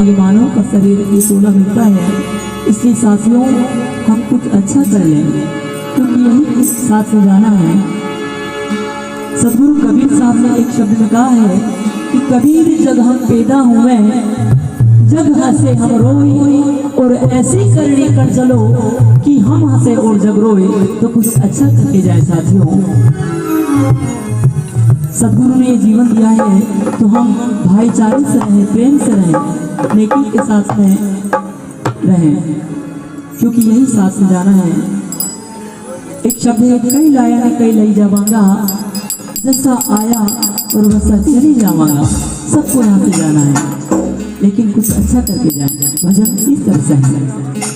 ये मानव का शरीर ये 16 मिलता है, इसलिए साथियों हम कुछ अच्छा कर लें, क्योंकि यही साथ में जाना है। सदगुरु कबीर साहब ने एक शब्द में कहा है कि कबीर जग हम पैदा हुए, जग हंसे हम रोए, और ऐसी करनी कर चलो कि हम हंसे और जग रोए। तो कुछ अच्छा करके जाए साथियों। सदगुरु ने जीवन दिया है तो हम भाईचारे से रहें, प्रेम से रहें, नेकी के साथ में रहें, क्योंकि यही साथ में जाना है। एक शब्द है, कई लाया ने कई लई जावांगा, जैसा आया और वैसा चली जावांगा। सबको यहाँ से जाना है, लेकिन कुछ अच्छा करके जाए। भजन इस तरह से है।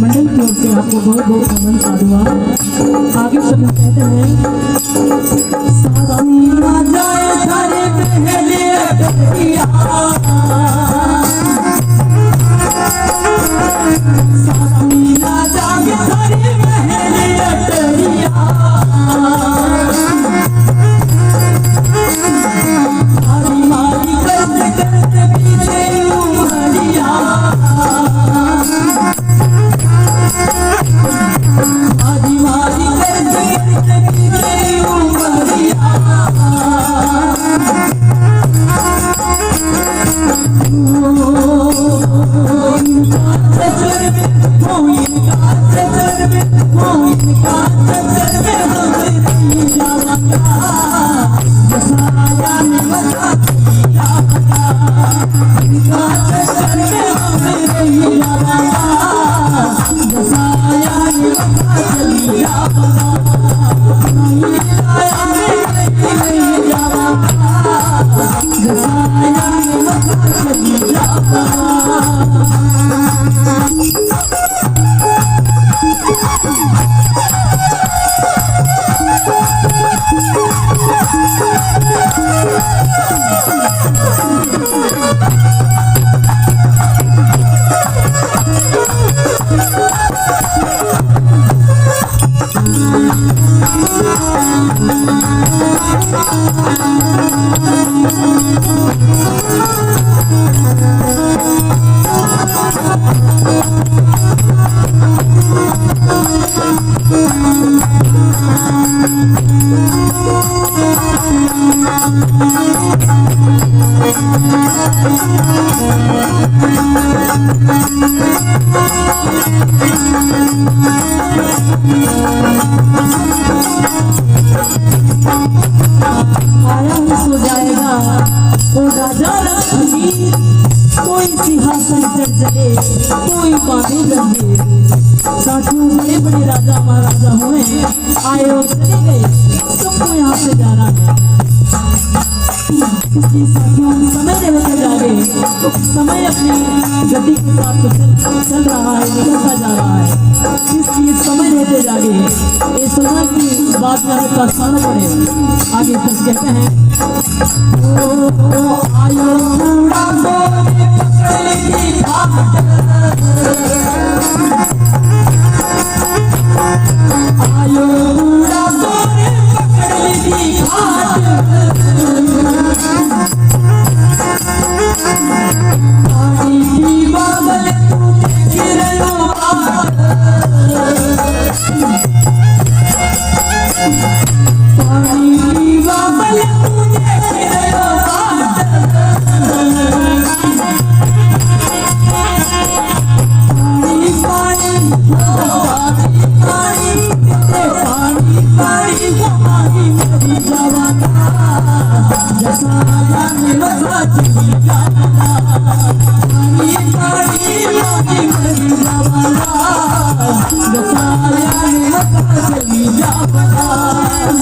मंडल की ओर से आपको बहुत बहुत नमन साधुवाद। आगे शब्द कहते हैं साथी ना जाए थारे पहले अटकिया, साथी ना जाए थारे पहले अटकिया, मारी मारी करते करते पीछे उमरिया, आदि मारी करते करते पीछे उमरिया, इनका चचर में हो, इनका चचर में हो, इनका चचर में हो तेरी रावता, जसाया में बता तेरी रावता, इनका चचर में हो तेरी रावता, जसाया में बता तेरी रावता, नहीं आया में तेरी रावता, जसाया में बता तेरी रावता। आया ही सो जाएगा वो राजा रंगीन, कोई सिंहासन चढ़ जाए, कोई बांधे गंभीर। साथियों बड़े बड़े राजा महाराजा हुए, आए और चले गए, सबको यहाँ से जाना है। इसलिए साथियों समय रहते जा रहे, तो समय अपनी गति के साथ चल रहा है, निकलता जा रहा है। इसलिए समय रहते जा रहे, ये समय की बात में का स्थान पड़े। आगे कुछ कहते हैं ओ आयो उड़ा मोरे पकड़ की घाट, आयो उड़ा मोरे पकड़ की घाट, पानी की बादल तूने गिरलो बाट, पानी की बादल तूने गिरलो बाट, पानी पानी पानी पानी पानी हमारी मेरी जवाना, जसाया में बसा चली जाना, पानी पानी पानी मेरी जवाना, जसाया में बसा चली जाना।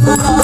Jai